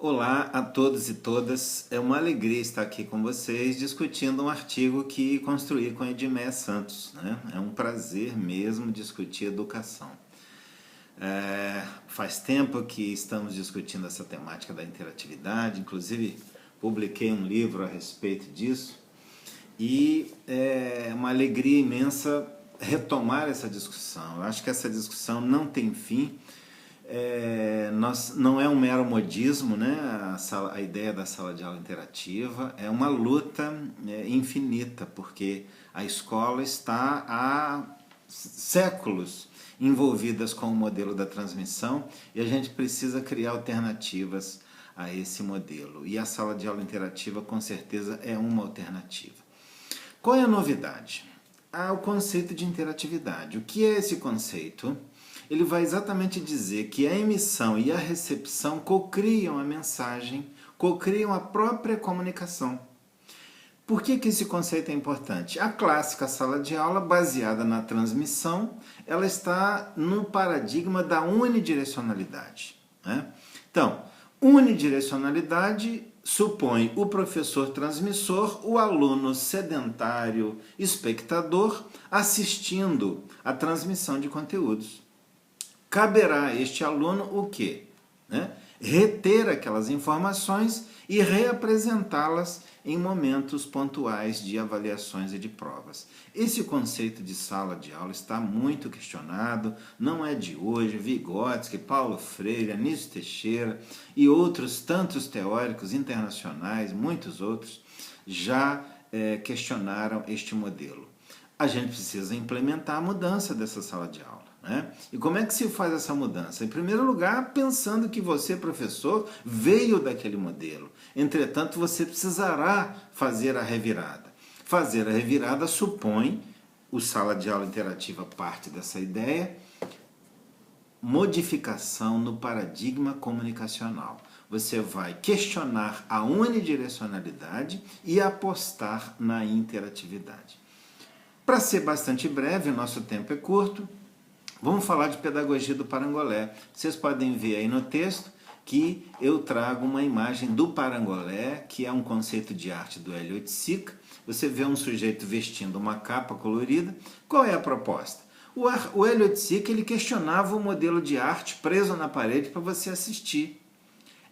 Olá a todos e todas, é uma alegria estar aqui com vocês discutindo um artigo que construí com Edmé Santos, né? É um prazer mesmo discutir educação. Faz tempo que estamos discutindo essa temática da interatividade, inclusive publiquei um livro a respeito disso e é uma alegria imensa retomar essa discussão. Eu acho que essa discussão não tem fim. Não é um mero modismo, né? A ideia da sala de aula interativa é uma luta infinita, porque a escola está há séculos envolvidas com o modelo da transmissão e a gente precisa criar alternativas a esse modelo. E a sala de aula interativa, com certeza, é uma alternativa. Qual é a novidade? O conceito de interatividade. O que é esse conceito? Ele vai exatamente dizer que a emissão e a recepção cocriam a mensagem, cocriam a própria comunicação. Por que esse conceito é importante? A clássica sala de aula, baseada na transmissão, ela está no paradigma da unidirecionalidade, né? Então, unidirecionalidade supõe o professor transmissor, o aluno sedentário espectador, assistindo à transmissão de conteúdos. Caberá a este aluno o quê? Reter aquelas informações e reapresentá-las em momentos pontuais de avaliações e de provas. Esse conceito de sala de aula está muito questionado, não é de hoje. Vygotsky, Paulo Freire, Anísio Teixeira e outros tantos teóricos internacionais, muitos outros, já questionaram este modelo. A gente precisa implementar a mudança dessa sala de aula. E como é que se faz essa mudança? Em primeiro lugar, pensando que você, professor, veio daquele modelo. Entretanto, você precisará fazer a revirada. Fazer a revirada supõe, o sala de aula interativa parte dessa ideia, modificação no paradigma comunicacional. Você vai questionar a unidirecionalidade e apostar na interatividade. Para ser bastante breve, o nosso tempo é curto, vamos falar de pedagogia do parangolé. Vocês podem ver aí no texto que eu trago uma imagem do parangolé, que é um conceito de arte do Hélio Oiticica. Você vê um sujeito vestindo uma capa colorida. Qual é a proposta? O Hélio Oiticica, ele questionava o modelo de arte preso na parede para você assistir.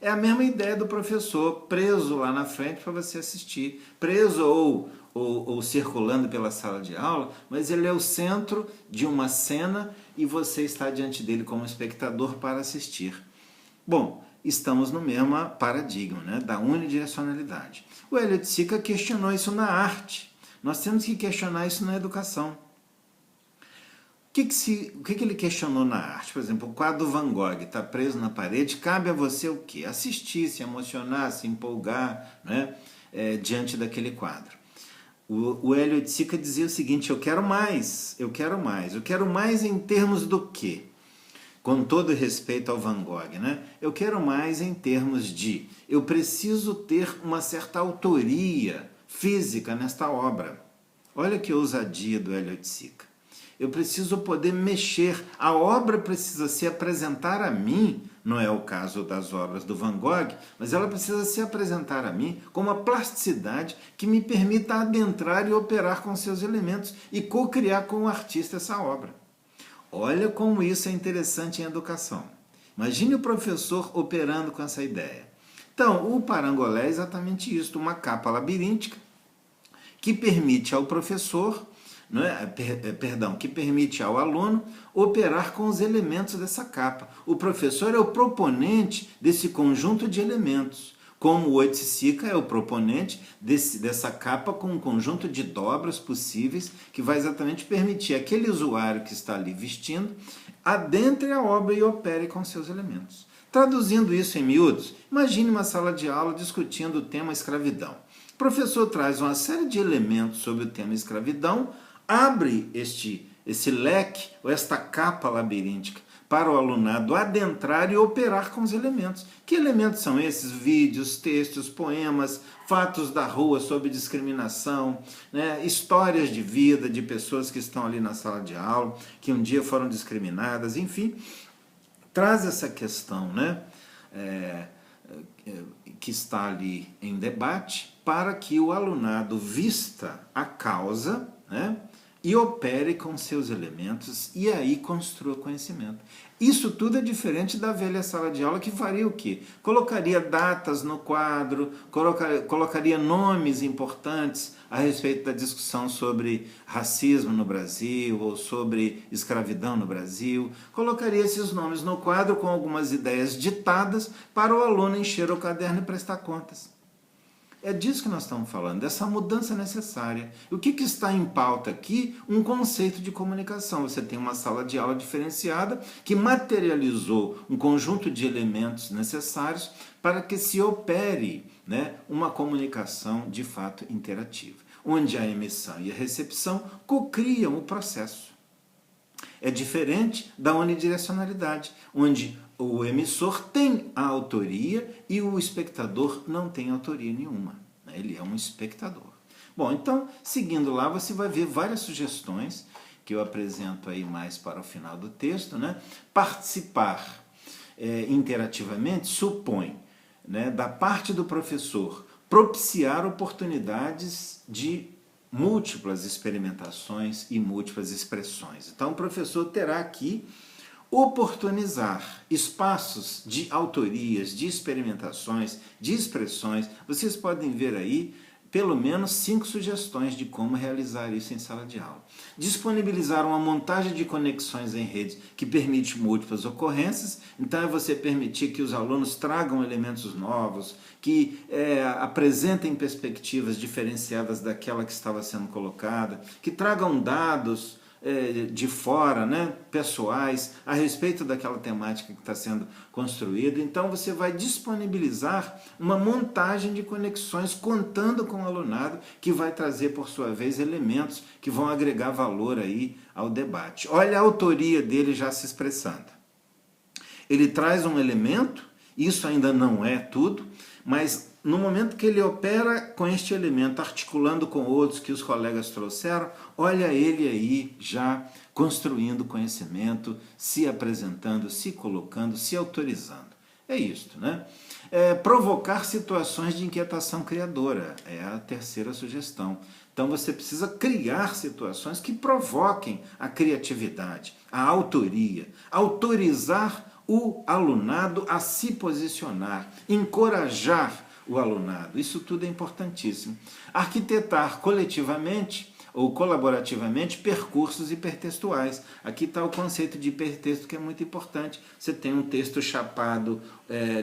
É a mesma ideia do professor, preso lá na frente para você assistir. Preso ou circulando pela sala de aula, mas ele é o centro de uma cena e você está diante dele como espectador para assistir. Bom, estamos no mesmo paradigma, né, da unidirecionalidade. O Hélio Oiticica questionou isso na arte. Nós temos que questionar isso na educação. O que ele questionou na arte? Por exemplo, o quadro do Van Gogh está preso na parede, cabe a você o quê? Assistir, se emocionar, se empolgar, né, diante daquele quadro. O Hélio Oiticica dizia o seguinte: eu quero mais em termos do quê? Com todo respeito ao Van Gogh, né? Eu quero mais em termos de, eu preciso ter uma certa autoria física nesta obra. Olha que ousadia do Hélio Oiticica. Eu preciso poder mexer, a obra precisa se apresentar a mim, não é o caso das obras do Van Gogh, mas ela precisa se apresentar a mim com uma plasticidade que me permita adentrar e operar com seus elementos e co-criar com o artista essa obra. Olha como isso é interessante em educação. Imagine o professor operando com essa ideia. Então, o parangolé é exatamente isso, uma capa labiríntica que permite ao professor, que permite ao aluno operar com os elementos dessa capa. O professor é o proponente desse conjunto de elementos, como o Oiticica é o proponente dessa capa com um conjunto de dobras possíveis que vai exatamente permitir aquele usuário que está ali vestindo adentre a obra e opere com seus elementos. Traduzindo isso em miúdos, imagine uma sala de aula discutindo o tema escravidão. O professor traz uma série de elementos sobre o tema escravidão, abre esse leque, ou esta capa labiríntica, para o alunado adentrar e operar com os elementos. Que elementos são esses? Vídeos, textos, poemas, fatos da rua sobre discriminação, né? Histórias de vida de pessoas que estão ali na sala de aula, que um dia foram discriminadas, enfim. Traz essa questão, né? que está ali em debate para que o alunado vista a causa, né, e opere com seus elementos e aí construa conhecimento. Isso tudo é diferente da velha sala de aula que faria o quê? Colocaria datas no quadro, colocaria nomes importantes a respeito da discussão sobre racismo no Brasil ou sobre escravidão no Brasil, colocaria esses nomes no quadro com algumas ideias ditadas para o aluno encher o caderno e prestar contas. É disso que nós estamos falando, dessa mudança necessária. O que está em pauta aqui? Um conceito de comunicação. Você tem uma sala de aula diferenciada que materializou um conjunto de elementos necessários para que se opere, né, uma comunicação de fato interativa, onde a emissão e a recepção cocriam o processo. É diferente da unidirecionalidade, onde o emissor tem a autoria e o espectador não tem autoria nenhuma. Ele é um espectador. Bom, então, seguindo lá, você vai ver várias sugestões que eu apresento aí mais para o final do texto, né? Participar interativamente supõe, né, da parte do professor propiciar oportunidades de múltiplas experimentações e múltiplas expressões. Então, o professor terá aqui oportunizar espaços de autorias, de experimentações, de expressões. Vocês podem ver aí pelo menos 5 sugestões de como realizar isso em sala de aula. Disponibilizar uma montagem de conexões em redes que permite múltiplas ocorrências, então é você permitir que os alunos tragam elementos novos, que apresentem perspectivas diferenciadas daquela que estava sendo colocada, que tragam dados de fora, né, pessoais, a respeito daquela temática que está sendo construída. Então você vai disponibilizar uma montagem de conexões contando com o alunado, que vai trazer, por sua vez, elementos que vão agregar valor aí ao debate. Olha a autoria dele já se expressando. Ele traz um elemento, isso ainda não é tudo, mas no momento que ele opera com este elemento, articulando com outros que os colegas trouxeram, olha ele aí já construindo conhecimento, se apresentando, se colocando, se autorizando. É isto, né? Provocar situações de inquietação criadora, é a terceira sugestão. Então você precisa criar situações que provoquem a criatividade, a autoria, autorizar o alunado a se posicionar, encorajar o alunado. Isso tudo é importantíssimo. Arquitetar coletivamente ou colaborativamente percursos hipertextuais. Aqui está o conceito de hipertexto, que é muito importante. Você tem um texto chapado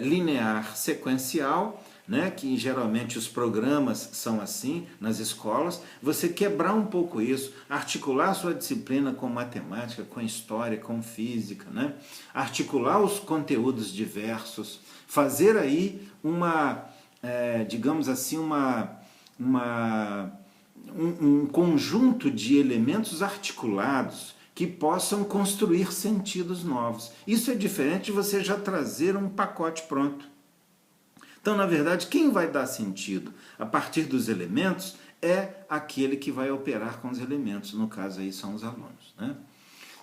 linear sequencial, né, que geralmente os programas são assim nas escolas. Você quebrar um pouco isso, articular sua disciplina com matemática, com história, com física, né? Articular os conteúdos diversos, fazer aí digamos assim, um conjunto de elementos articulados que possam construir sentidos novos. Isso é diferente de você já trazer um pacote pronto. Então, na verdade, quem vai dar sentido a partir dos elementos é aquele que vai operar com os elementos, no caso aí são os alunos, né?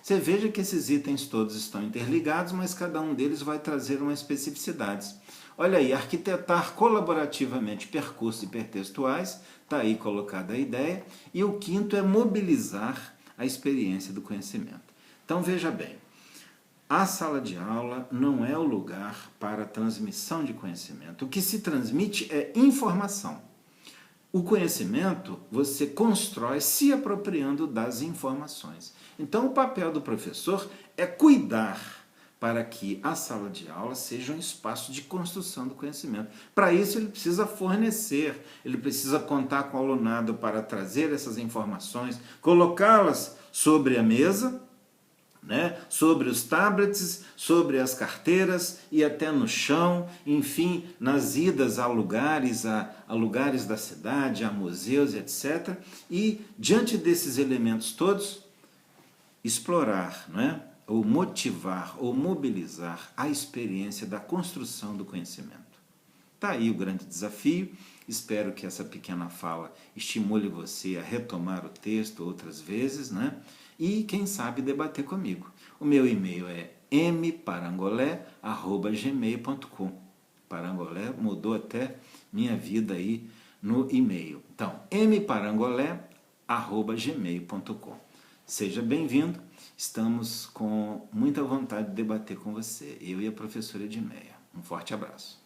Você veja que esses itens todos estão interligados, mas cada um deles vai trazer uma especificidade. Olha aí, arquitetar colaborativamente percursos hipertextuais, está aí colocada a ideia, e o quinto é mobilizar a experiência do conhecimento. Então veja bem, a sala de aula não é o lugar para a transmissão de conhecimento. O que se transmite é informação. O conhecimento você constrói se apropriando das informações. Então o papel do professor é cuidar para que a sala de aula seja um espaço de construção do conhecimento. Para isso ele precisa fornecer, ele precisa contar com o alunado para trazer essas informações, colocá-las sobre a mesa, né, sobre os tablets, sobre as carteiras e até no chão, enfim, nas idas a lugares da cidade, a museus, etc. E, diante desses elementos todos, explorar, não é? Ou motivar, ou mobilizar a experiência da construção do conhecimento. Está aí o grande desafio. Espero que essa pequena fala estimule você a retomar o texto outras vezes, né? E, quem sabe, debater comigo. O meu e-mail é mparangolé@gmail.com. Parangolé mudou até minha vida aí no e-mail. Então, mparangolé@gmail.com. Seja bem-vindo, estamos com muita vontade de debater com você, eu e a professora Edmeia. Um forte abraço.